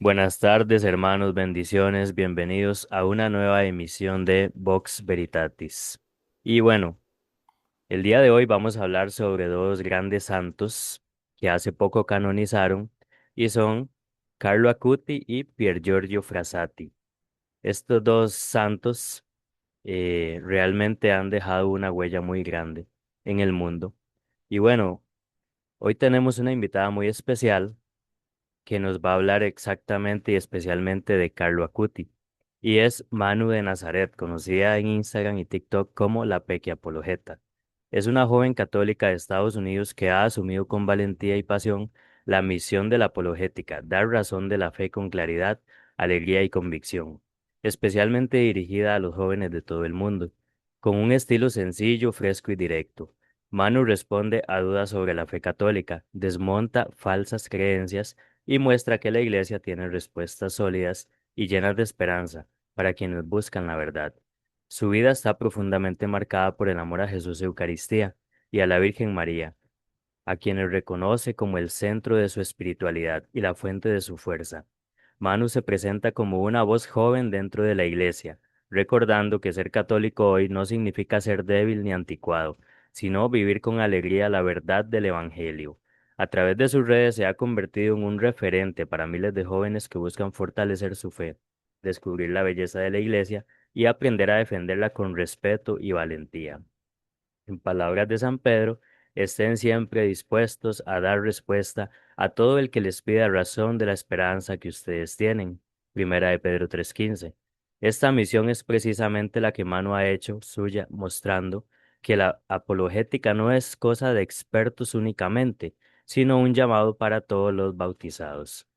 Buenas tardes, hermanos, bendiciones, bienvenidos a una nueva emisión de Vox Veritatis. Y bueno, el día de hoy vamos a hablar sobre dos grandes santos que hace poco canonizaron y son Carlo Acuti y Pier Giorgio Frassati. Estos dos santos realmente han dejado una huella muy grande en el mundo. Y bueno, hoy tenemos una invitada muy especial que nos va a hablar exactamente y especialmente de Carlo Acuti. Y es Manu de Nazaret, conocida en Instagram y TikTok como la Peque Apologeta. Es una joven católica de Estados Unidos que ha asumido con valentía y pasión la misión de la apologética, dar razón de la fe con claridad, alegría y convicción, especialmente dirigida a los jóvenes de todo el mundo. Con un estilo sencillo, fresco y directo, Manu responde a dudas sobre la fe católica, desmonta falsas creencias y muestra que la Iglesia tiene respuestas sólidas y llenas de esperanza para quienes buscan la verdad. Su vida está profundamente marcada por el amor a Jesús Eucaristía y a la Virgen María, a quienes reconoce como el centro de su espiritualidad y la fuente de su fuerza. Manu se presenta como una voz joven dentro de la Iglesia, recordando que ser católico hoy no significa ser débil ni anticuado, sino vivir con alegría la verdad del Evangelio. A través de sus redes se ha convertido en un referente para miles de jóvenes que buscan fortalecer su fe, descubrir la belleza de la Iglesia y aprender a defenderla con respeto y valentía. En palabras de San Pedro, estén siempre dispuestos a dar respuesta a todo el que les pida razón de la esperanza que ustedes tienen. Primera de Pedro 3:15. Esta misión es precisamente la que Manu ha hecho suya, mostrando que la apologética no es cosa de expertos únicamente, sino un llamado para todos los bautizados.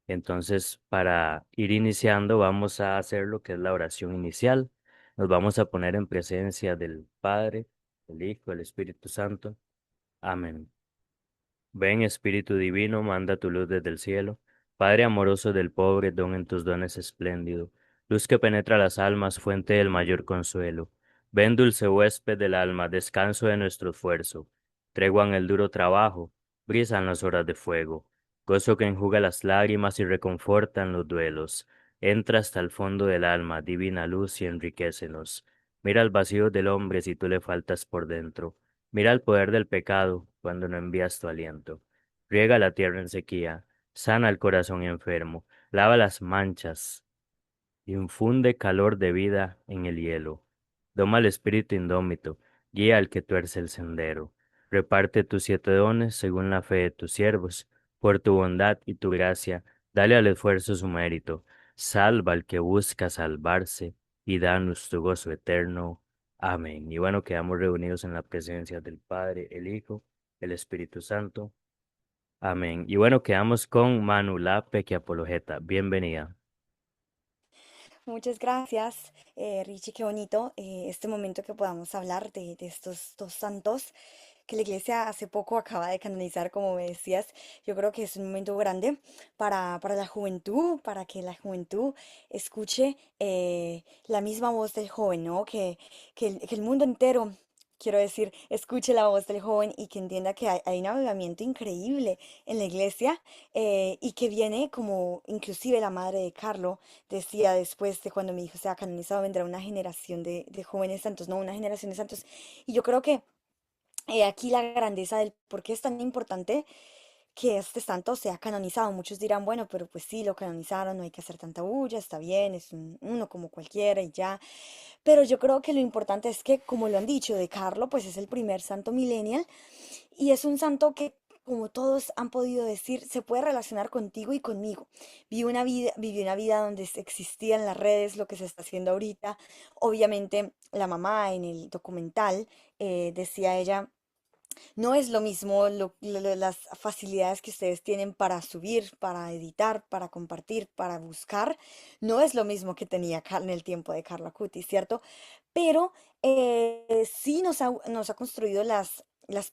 Entonces, para ir iniciando, vamos a hacer lo que es la oración inicial. Nos vamos a poner en presencia del Padre, del Hijo, del Espíritu Santo. Amén. Ven, Espíritu Divino, manda tu luz desde el cielo. Padre amoroso del pobre, don en tus dones espléndido. Luz que penetra las almas, fuente del mayor consuelo. Ven, dulce huésped del alma, descanso de nuestro esfuerzo. Tregua en el duro trabajo, brisa en las horas de fuego. Gozo que enjuga las lágrimas y reconforta en los duelos. Entra hasta el fondo del alma, divina luz, y enriquecenos. Mira el vacío del hombre si tú le faltas por dentro. Mira el poder del pecado cuando no envías tu aliento. Riega la tierra en sequía, sana el corazón enfermo, lava las manchas, infunde calor de vida en el hielo. Doma el espíritu indómito, guía al que tuerce el sendero. Reparte tus 7 dones según la fe de tus siervos. Por tu bondad y tu gracia, dale al esfuerzo su mérito. Salva al que busca salvarse y danos tu gozo eterno. Amén. Y bueno, quedamos reunidos en la presencia del Padre, el Hijo, el Espíritu Santo. Amén. Y bueno, quedamos con Manu Lape, que apologeta. Bienvenida. Muchas gracias, Richie, qué bonito este momento que podamos hablar de estos dos santos que la iglesia hace poco acaba de canonizar, como me decías. Yo creo que es un momento grande para la juventud, para que la juventud escuche la misma voz del joven, ¿no? Que el mundo entero, quiero decir, escuche la voz del joven y que entienda que hay un avivamiento increíble en la iglesia y que viene como inclusive la madre de Carlo decía después de cuando mi hijo sea canonizado, vendrá una generación de jóvenes santos, no una generación de santos. Y yo creo que aquí la grandeza del por qué es tan importante que este santo sea canonizado. Muchos dirán, bueno, pero pues sí, lo canonizaron, no hay que hacer tanta bulla, está bien, es uno como cualquiera y ya. Pero yo creo que lo importante es que, como lo han dicho, de Carlo, pues es el primer santo millennial y es un santo que, como todos han podido decir, se puede relacionar contigo y conmigo. Viví una vida donde existían las redes, lo que se está haciendo ahorita. Obviamente, la mamá en el documental decía ella, no es lo mismo las facilidades que ustedes tienen para subir, para editar, para compartir, para buscar. No es lo mismo que tenía en el tiempo de Carla Cuti, ¿cierto? Pero sí nos ha construido las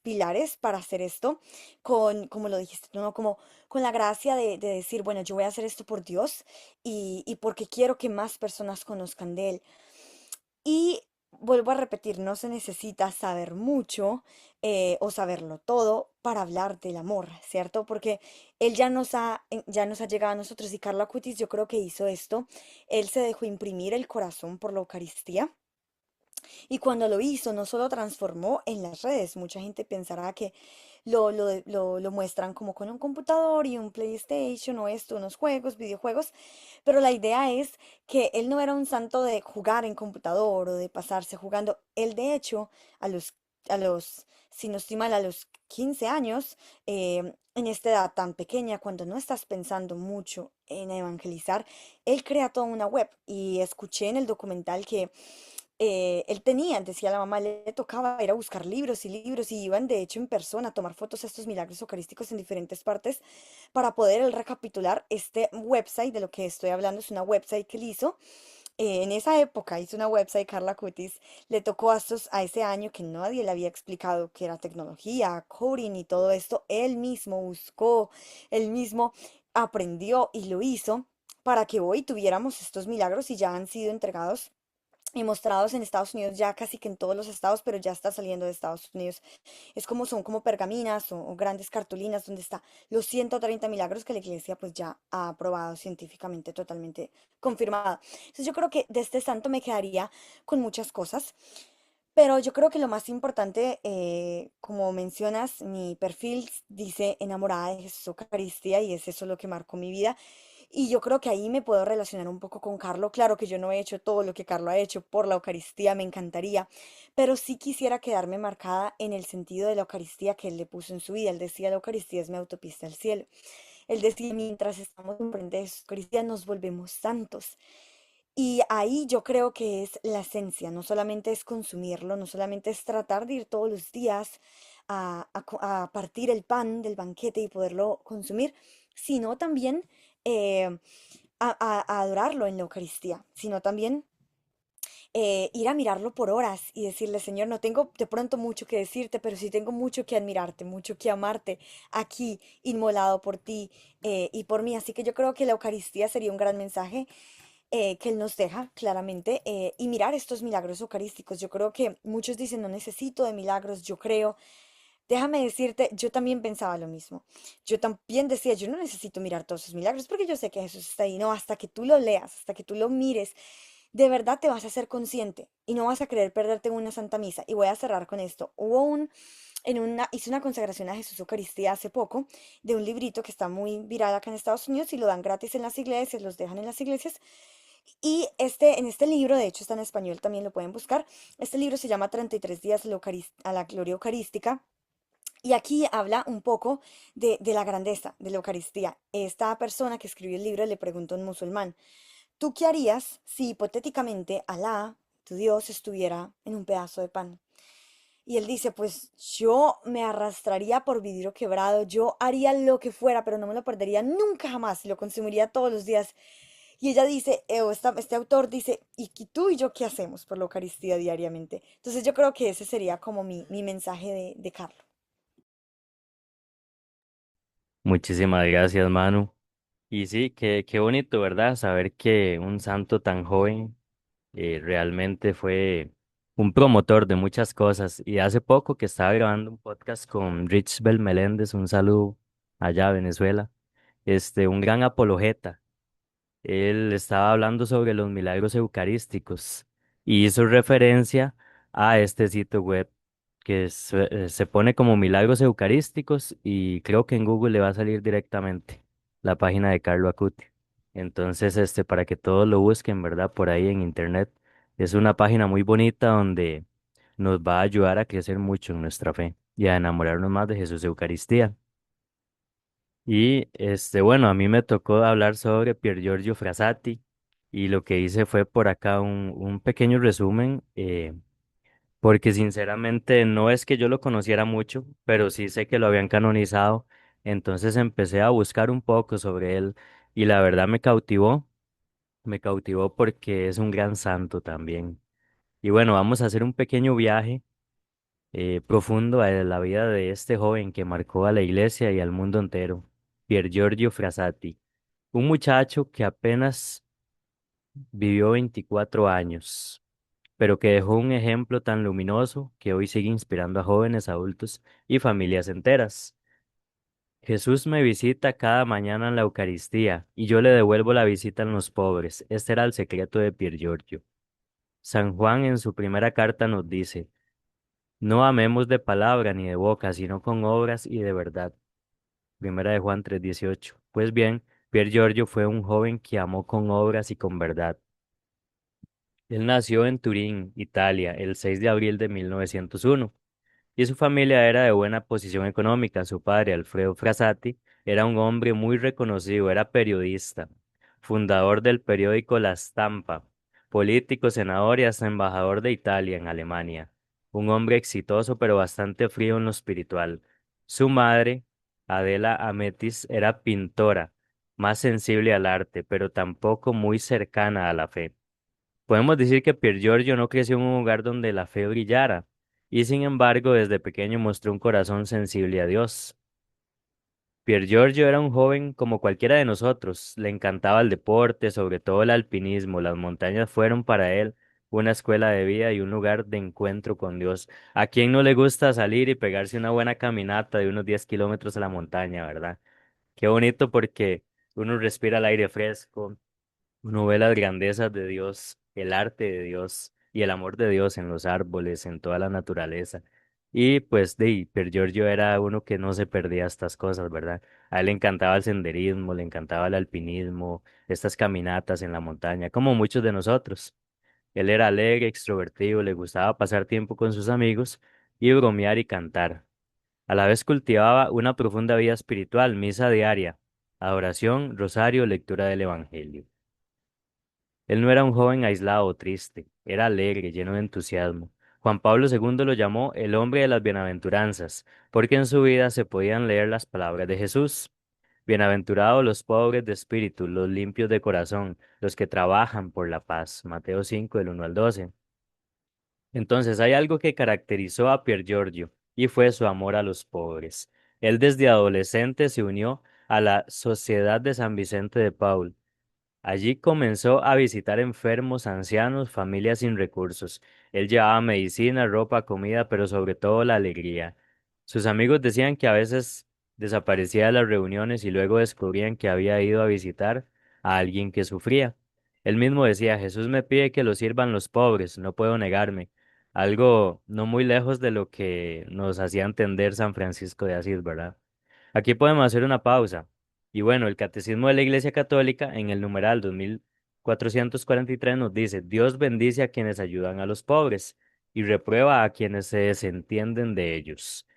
pilares para hacer esto como lo dijiste tú, ¿no? Como con la gracia de decir, bueno, yo voy a hacer esto por Dios y porque quiero que más personas conozcan de Él. Y vuelvo a repetir, no se necesita saber mucho o saberlo todo para hablar del amor, ¿cierto? Porque él ya nos ha llegado a nosotros y Carlo Acutis yo creo que hizo esto. Él se dejó imprimir el corazón por la Eucaristía y cuando lo hizo, no solo transformó en las redes, mucha gente pensará que lo muestran como con un computador y un PlayStation o esto, unos juegos, videojuegos, pero la idea es que él no era un santo de jugar en computador o de pasarse jugando. Él, de hecho, a los, si no estoy mal, a los 15 años, en esta edad tan pequeña, cuando no estás pensando mucho en evangelizar, él crea toda una web y escuché en el documental que él tenía, decía la mamá, le tocaba ir a buscar libros y iban de hecho en persona a tomar fotos a estos milagros eucarísticos en diferentes partes para poder él recapitular este website de lo que estoy hablando. Es una website que él hizo. En esa época hizo una website, Carla Cutis, le tocó a ese año que nadie le había explicado que era tecnología, coding y todo esto. Él mismo buscó, él mismo aprendió y lo hizo para que hoy tuviéramos estos milagros y ya han sido entregados y mostrados en Estados Unidos, ya casi que en todos los estados, pero ya está saliendo de Estados Unidos. Son como pergaminas o grandes cartulinas donde está los 130 milagros que la iglesia pues ya ha aprobado científicamente, totalmente confirmado. Entonces yo creo que de este santo me quedaría con muchas cosas, pero yo creo que lo más importante, como mencionas, mi perfil dice enamorada de Jesús Eucaristía y es eso lo que marcó mi vida. Y yo creo que ahí me puedo relacionar un poco con Carlo. Claro que yo no he hecho todo lo que Carlo ha hecho por la Eucaristía, me encantaría, pero sí quisiera quedarme marcada en el sentido de la Eucaristía que él le puso en su vida. Él decía, la Eucaristía es mi autopista al cielo. Él decía, mientras estamos en frente de la Eucaristía nos volvemos santos. Y ahí yo creo que es la esencia, no solamente es consumirlo, no solamente es tratar de ir todos los días a partir el pan del banquete y poderlo consumir, sino también eh, a adorarlo en la Eucaristía, sino también ir a mirarlo por horas y decirle, Señor, no tengo de pronto mucho que decirte, pero sí tengo mucho que admirarte, mucho que amarte aquí, inmolado por ti y por mí. Así que yo creo que la Eucaristía sería un gran mensaje que Él nos deja claramente y mirar estos milagros eucarísticos. Yo creo que muchos dicen, no necesito de milagros, yo creo. Déjame decirte, yo también pensaba lo mismo. Yo también decía, yo no necesito mirar todos esos milagros porque yo sé que Jesús está ahí. No, hasta que tú lo leas, hasta que tú lo mires, de verdad te vas a ser consciente y no vas a querer perderte en una santa misa. Y voy a cerrar con esto. Hice una consagración a Jesús Eucaristía hace poco de un librito que está muy viral acá en Estados Unidos y lo dan gratis en las iglesias, los dejan en las iglesias. Y en este libro, de hecho está en español, también lo pueden buscar. Este libro se llama 33 días a la gloria eucarística. Y aquí habla un poco de la grandeza de la Eucaristía. Esta persona que escribió el libro le preguntó a un musulmán, ¿tú qué harías si hipotéticamente Alá, tu Dios, estuviera en un pedazo de pan? Y él dice, pues yo me arrastraría por vidrio quebrado, yo haría lo que fuera, pero no me lo perdería nunca jamás, lo consumiría todos los días. Y ella dice, este autor dice, ¿y tú y yo qué hacemos por la Eucaristía diariamente? Entonces yo creo que ese sería como mi mensaje de Carlos. Muchísimas gracias, Manu. Y sí, qué bonito, ¿verdad? Saber que un santo tan joven realmente fue un promotor de muchas cosas. Y hace poco que estaba grabando un podcast con Rich Bel Meléndez, un saludo allá a Venezuela, un gran apologeta. Él estaba hablando sobre los milagros eucarísticos y hizo referencia a este sitio web que se pone como milagros eucarísticos y creo que en Google le va a salir directamente la página de Carlo Acuti. Entonces, para que todos lo busquen, ¿verdad? Por ahí en internet. Es una página muy bonita donde nos va a ayudar a crecer mucho en nuestra fe y a enamorarnos más de Jesús Eucaristía. Y bueno, a mí me tocó hablar sobre Pier Giorgio Frassati y lo que hice fue por acá un pequeño resumen, porque sinceramente no es que yo lo conociera mucho, pero sí sé que lo habían canonizado, entonces empecé a buscar un poco sobre él y la verdad me cautivó porque es un gran santo también. Y bueno, vamos a hacer un pequeño viaje profundo a la vida de este joven que marcó a la iglesia y al mundo entero, Pier Giorgio Frassati, un muchacho que apenas vivió 24 años, pero que dejó un ejemplo tan luminoso que hoy sigue inspirando a jóvenes, adultos y familias enteras. Jesús me visita cada mañana en la Eucaristía y yo le devuelvo la visita en los pobres. Este era el secreto de Pier Giorgio. San Juan en su primera carta nos dice, no amemos de palabra ni de boca, sino con obras y de verdad. Primera de Juan 3:18. Pues bien, Pier Giorgio fue un joven que amó con obras y con verdad. Él nació en Turín, Italia, el 6 de abril de 1901 y su familia era de buena posición económica. Su padre, Alfredo Frassati, era un hombre muy reconocido, era periodista, fundador del periódico La Stampa, político, senador y hasta embajador de Italia en Alemania. Un hombre exitoso pero bastante frío en lo espiritual. Su madre, Adela Ametis, era pintora, más sensible al arte, pero tampoco muy cercana a la fe. Podemos decir que Pier Giorgio no creció en un hogar donde la fe brillara, y sin embargo desde pequeño mostró un corazón sensible a Dios. Pier Giorgio era un joven como cualquiera de nosotros, le encantaba el deporte, sobre todo el alpinismo, las montañas fueron para él una escuela de vida y un lugar de encuentro con Dios. ¿A quién no le gusta salir y pegarse una buena caminata de unos 10 kilómetros a la montaña, verdad? Qué bonito porque uno respira el aire fresco. Uno ve las grandezas de Dios, el arte de Dios y el amor de Dios en los árboles, en toda la naturaleza. Y pues de Per Giorgio era uno que no se perdía estas cosas, ¿verdad? A él le encantaba el senderismo, le encantaba el alpinismo, estas caminatas en la montaña, como muchos de nosotros. Él era alegre, extrovertido, le gustaba pasar tiempo con sus amigos y bromear y cantar. A la vez cultivaba una profunda vida espiritual, misa diaria, adoración, rosario, lectura del Evangelio. Él no era un joven aislado o triste, era alegre, lleno de entusiasmo. Juan Pablo II lo llamó el hombre de las bienaventuranzas, porque en su vida se podían leer las palabras de Jesús. Bienaventurados los pobres de espíritu, los limpios de corazón, los que trabajan por la paz. Mateo 5, del 1 al 12. Entonces hay algo que caracterizó a Pier Giorgio, y fue su amor a los pobres. Él desde adolescente se unió a la Sociedad de San Vicente de Paul. Allí comenzó a visitar enfermos, ancianos, familias sin recursos. Él llevaba medicina, ropa, comida, pero sobre todo la alegría. Sus amigos decían que a veces desaparecía de las reuniones y luego descubrían que había ido a visitar a alguien que sufría. Él mismo decía, Jesús me pide que lo sirvan los pobres, no puedo negarme. Algo no muy lejos de lo que nos hacía entender San Francisco de Asís, ¿verdad? Aquí podemos hacer una pausa. Y bueno, el Catecismo de la Iglesia Católica en el numeral 2443 nos dice, Dios bendice a quienes ayudan a los pobres y reprueba a quienes se desentienden de ellos.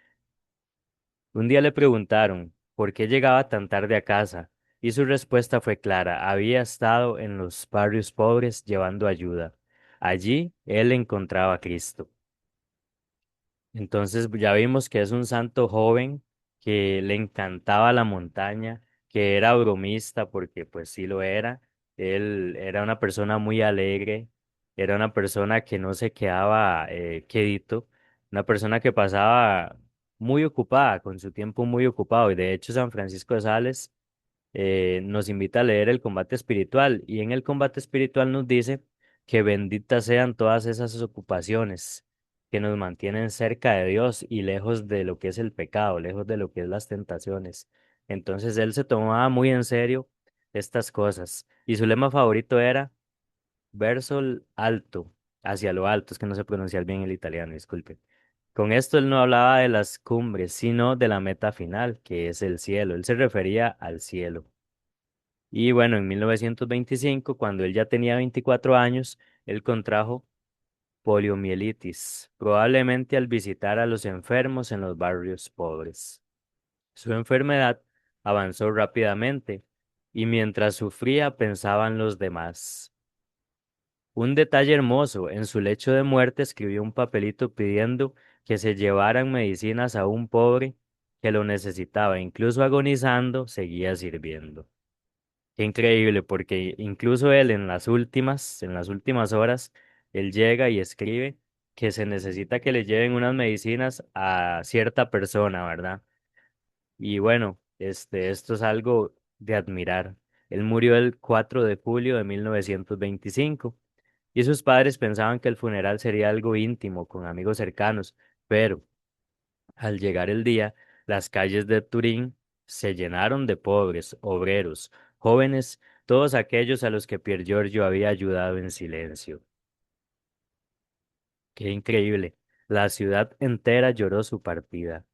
Un día le preguntaron por qué llegaba tan tarde a casa y su respuesta fue clara, había estado en los barrios pobres llevando ayuda. Allí él encontraba a Cristo. Entonces ya vimos que es un santo joven que le encantaba la montaña, que era bromista porque pues sí lo era. Él era una persona muy alegre, era una persona que no se quedaba quedito, una persona que pasaba muy ocupada, con su tiempo muy ocupado. Y de hecho San Francisco de Sales nos invita a leer el combate espiritual y en el combate espiritual nos dice que benditas sean todas esas ocupaciones que nos mantienen cerca de Dios y lejos de lo que es el pecado, lejos de lo que es las tentaciones. Entonces él se tomaba muy en serio estas cosas y su lema favorito era verso alto, hacia lo alto, es que no sé pronunciar bien el italiano, disculpe. Con esto él no hablaba de las cumbres, sino de la meta final, que es el cielo. Él se refería al cielo. Y bueno, en 1925, cuando él ya tenía 24 años, él contrajo poliomielitis, probablemente al visitar a los enfermos en los barrios pobres. Su enfermedad avanzó rápidamente y mientras sufría pensaba en los demás. Un detalle hermoso, en su lecho de muerte escribió un papelito pidiendo que se llevaran medicinas a un pobre que lo necesitaba, incluso agonizando, seguía sirviendo. Qué increíble, porque incluso él en las últimas horas, él llega y escribe que se necesita que le lleven unas medicinas a cierta persona, ¿verdad? Y bueno, esto es algo de admirar. Él murió el 4 de julio de 1925 y sus padres pensaban que el funeral sería algo íntimo, con amigos cercanos, pero al llegar el día, las calles de Turín se llenaron de pobres, obreros, jóvenes, todos aquellos a los que Pier Giorgio había ayudado en silencio. Qué increíble. La ciudad entera lloró su partida.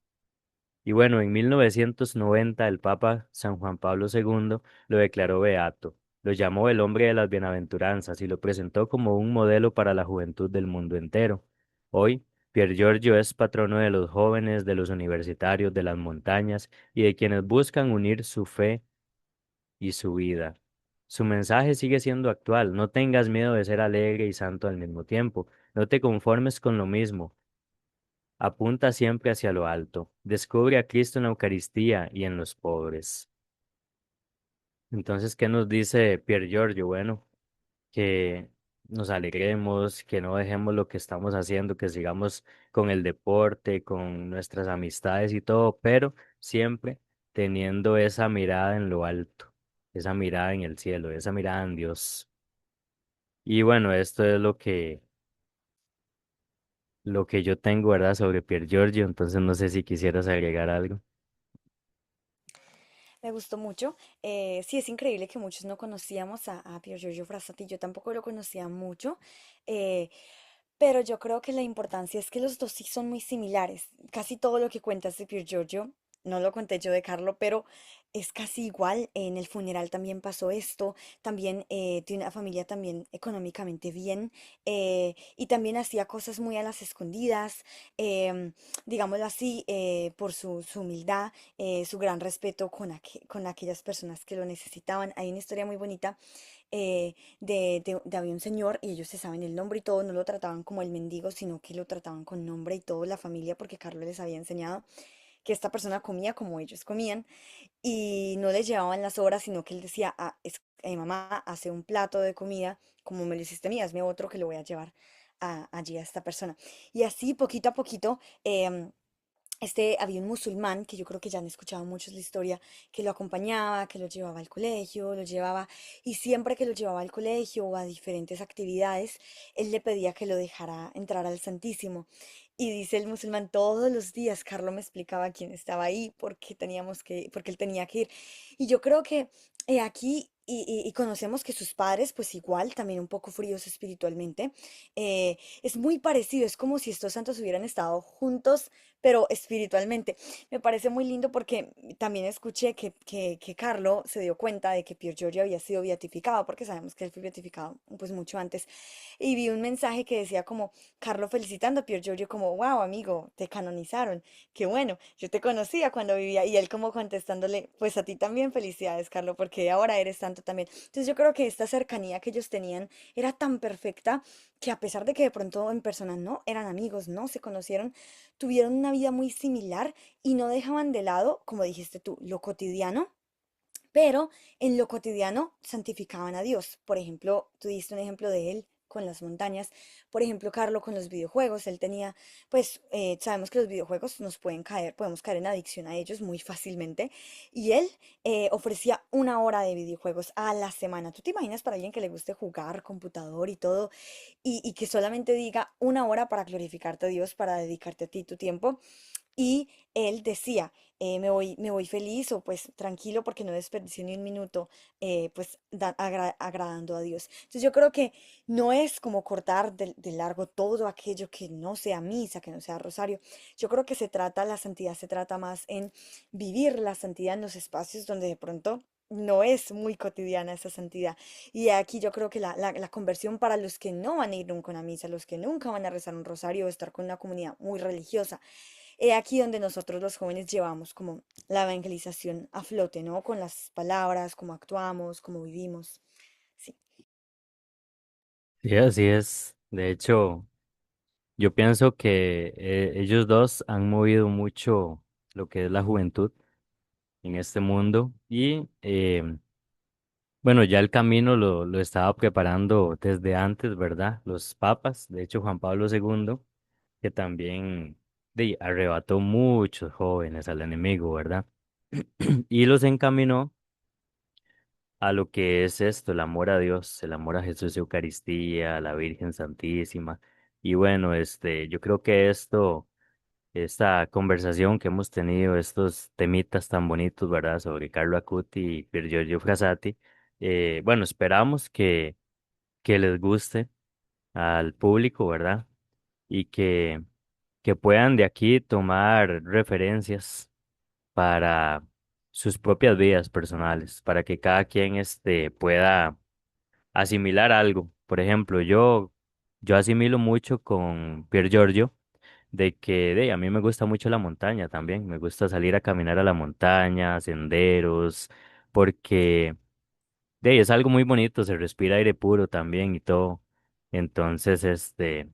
Y bueno, en 1990 el Papa San Juan Pablo II lo declaró beato, lo llamó el hombre de las bienaventuranzas y lo presentó como un modelo para la juventud del mundo entero. Hoy, Pier Giorgio es patrono de los jóvenes, de los universitarios, de las montañas y de quienes buscan unir su fe y su vida. Su mensaje sigue siendo actual: no tengas miedo de ser alegre y santo al mismo tiempo, no te conformes con lo mismo. Apunta siempre hacia lo alto. Descubre a Cristo en la Eucaristía y en los pobres. Entonces, ¿qué nos dice Pier Giorgio? Bueno, que nos alegremos, que no dejemos lo que estamos haciendo, que sigamos con el deporte, con nuestras amistades y todo, pero siempre teniendo esa mirada en lo alto, esa mirada en el cielo, esa mirada en Dios. Y bueno, esto es lo que yo tengo, ¿verdad? Sobre Pier Giorgio, entonces no sé si quisieras agregar algo. Me gustó mucho. Sí, es increíble que muchos no conocíamos a Pier Giorgio Frassati. Yo tampoco lo conocía mucho. eh, pero yo creo que la importancia es que los dos sí son muy similares. Casi todo lo que cuentas de Pier Giorgio, no lo conté yo de Carlo, pero es casi igual. En el funeral también pasó esto. También tiene una familia también económicamente bien. Y también hacía cosas muy a las escondidas. em, Digámoslo así, por su humildad, su gran respeto con, con aquellas personas que lo necesitaban. Hay una historia muy bonita había un señor y ellos se saben el nombre y todo, no lo trataban como el mendigo, sino que lo trataban con nombre y todo, la familia, porque Carlos les había enseñado que esta persona comía como ellos comían y no les llevaban las horas, sino que él decía, mamá, hace un plato de comida como me lo hiciste a mí, hazme otro que lo voy a llevar allí a esta persona. Y así, poquito a poquito, había un musulmán, que yo creo que ya han escuchado muchos la historia, que lo acompañaba, que lo llevaba al colegio, lo llevaba, y siempre que lo llevaba al colegio o a diferentes actividades, él le pedía que lo dejara entrar al Santísimo. Y dice el musulmán, todos los días Carlos me explicaba quién estaba ahí, porque él tenía que ir. Y yo creo que aquí, y conocemos que sus padres, pues igual, también un poco fríos espiritualmente, es muy parecido, es como si estos santos hubieran estado juntos pero espiritualmente. Me parece muy lindo porque también escuché que Carlo se dio cuenta de que Pier Giorgio había sido beatificado, porque sabemos que él fue beatificado pues mucho antes, y vi un mensaje que decía como Carlo felicitando a Pier Giorgio como, wow, amigo, te canonizaron, qué bueno, yo te conocía cuando vivía, y él como contestándole, pues a ti también felicidades, Carlo, porque ahora eres santo también. Entonces yo creo que esta cercanía que ellos tenían era tan perfecta que a pesar de que de pronto en persona no eran amigos, no se conocieron, tuvieron una vida muy similar y no dejaban de lado, como dijiste tú, lo cotidiano, pero en lo cotidiano santificaban a Dios. Por ejemplo, tú diste un ejemplo de él con las montañas, por ejemplo, Carlo con los videojuegos, él tenía, pues sabemos que los videojuegos nos pueden caer, podemos caer en adicción a ellos muy fácilmente, y él ofrecía una hora de videojuegos a la semana. ¿Tú te imaginas para alguien que le guste jugar computador y todo, y que solamente diga una hora para glorificarte a Dios, para dedicarte a ti tu tiempo? Y él decía, me voy feliz o pues tranquilo porque no desperdicié ni un minuto, pues agradando a Dios. Entonces yo creo que no es como cortar de largo todo aquello que no sea misa, que no sea rosario. Yo creo que la santidad se trata más en vivir la santidad en los espacios donde de pronto no es muy cotidiana esa santidad. Y aquí yo creo que la conversión para los que no van a ir nunca a una misa, los que nunca van a rezar un rosario o estar con una comunidad muy religiosa, he aquí donde nosotros los jóvenes llevamos como la evangelización a flote, ¿no? Con las palabras, cómo actuamos, cómo vivimos. Sí. Sí, así es. De hecho, yo pienso que ellos dos han movido mucho lo que es la juventud en este mundo y bueno, ya el camino lo estaba preparando desde antes, ¿verdad? Los papas, de hecho Juan Pablo II, que también arrebató muchos jóvenes al enemigo, ¿verdad? Y los encaminó a lo que es esto, el amor a Dios, el amor a Jesús, Eucaristía, a la Virgen Santísima. Y bueno, yo creo que esto esta conversación que hemos tenido, estos temitas tan bonitos, ¿verdad? Sobre Carlo Acuti y Pier Giorgio Frassati. Bueno, esperamos que les guste al público, ¿verdad? Y que puedan de aquí tomar referencias para sus propias vidas personales, para que cada quien pueda asimilar algo. Por ejemplo, yo asimilo mucho con Pier Giorgio de que a mí me gusta mucho la montaña también, me gusta salir a caminar a la montaña, senderos, porque es algo muy bonito, se respira aire puro también y todo. Entonces, de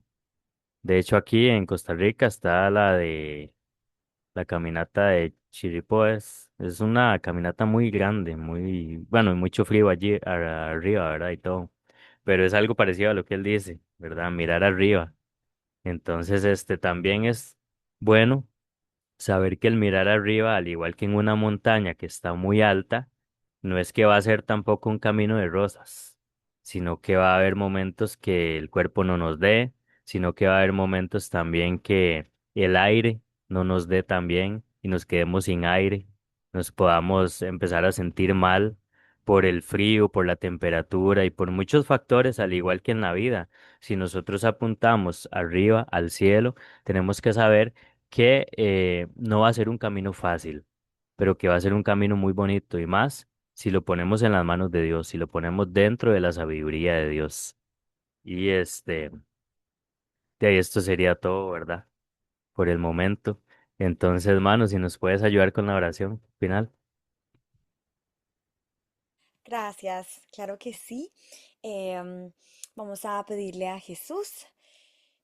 hecho aquí en Costa Rica está la caminata de Chiripo, es una caminata muy grande, muy, bueno, y mucho frío allí arriba, ¿verdad? Y todo. Pero es algo parecido a lo que él dice, ¿verdad? Mirar arriba. Entonces, también es bueno saber que el mirar arriba, al igual que en una montaña que está muy alta, no es que va a ser tampoco un camino de rosas, sino que va a haber momentos que el cuerpo no nos dé, sino que va a haber momentos también que el aire no nos dé también y nos quedemos sin aire, nos podamos empezar a sentir mal por el frío, por la temperatura y por muchos factores, al igual que en la vida. Si nosotros apuntamos arriba al cielo, tenemos que saber que no va a ser un camino fácil, pero que va a ser un camino muy bonito y más si lo ponemos en las manos de Dios, si lo ponemos dentro de la sabiduría de Dios. Y de ahí esto sería todo, ¿verdad? Por el momento. Entonces, hermano, si nos puedes ayudar con la oración final. Gracias, claro que sí. Vamos a pedirle a Jesús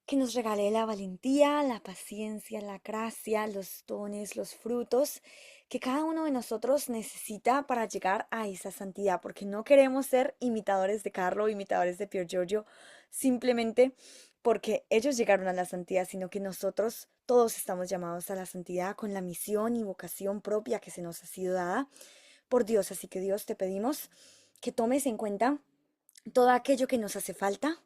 que nos regale la valentía, la paciencia, la gracia, los dones, los frutos que cada uno de nosotros necesita para llegar a esa santidad, porque no queremos ser imitadores de Carlo, imitadores de Pier Giorgio, simplemente porque ellos llegaron a la santidad, sino que nosotros todos estamos llamados a la santidad con la misión y vocación propia que se nos ha sido dada por Dios. Así que Dios te pedimos que tomes en cuenta todo aquello que nos hace falta,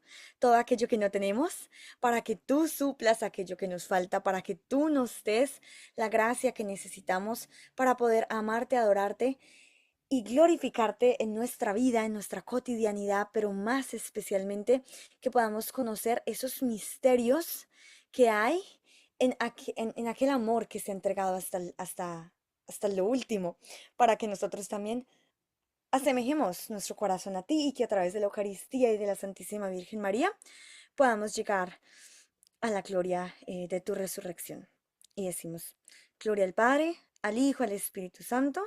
todo aquello que no tenemos, para que tú suplas aquello que nos falta, para que tú nos des la gracia que necesitamos para poder amarte, adorarte y glorificarte en nuestra vida, en nuestra cotidianidad, pero más especialmente que podamos conocer esos misterios que hay en aquel amor que se ha entregado hasta lo último, para que nosotros también asemejemos nuestro corazón a ti y que a través de la Eucaristía y de la Santísima Virgen María podamos llegar a la gloria de tu resurrección. Y decimos, gloria al Padre, al Hijo, al Espíritu Santo.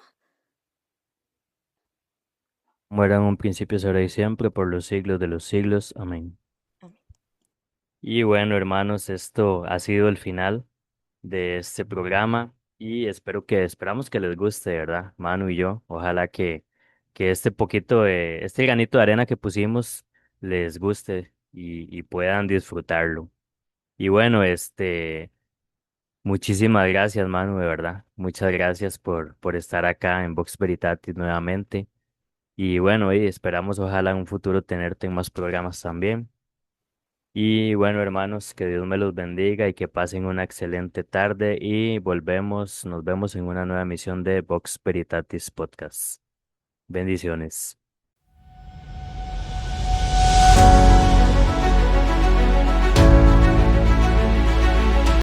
Muera en un principio, ahora y siempre, por los siglos de los siglos. Amén. Amén. Y bueno, hermanos, esto ha sido el final de este programa y esperamos que les guste, ¿verdad? Manu y yo, ojalá que este granito de arena que pusimos les guste y puedan disfrutarlo. Y bueno, muchísimas gracias, Manu, de verdad. Muchas gracias por estar acá en Vox Veritatis nuevamente. Y bueno, y esperamos ojalá en un futuro tenerte en más programas también. Y bueno, hermanos, que Dios me los bendiga y que pasen una excelente tarde y nos vemos en una nueva emisión de Vox Veritatis Podcast. Bendiciones.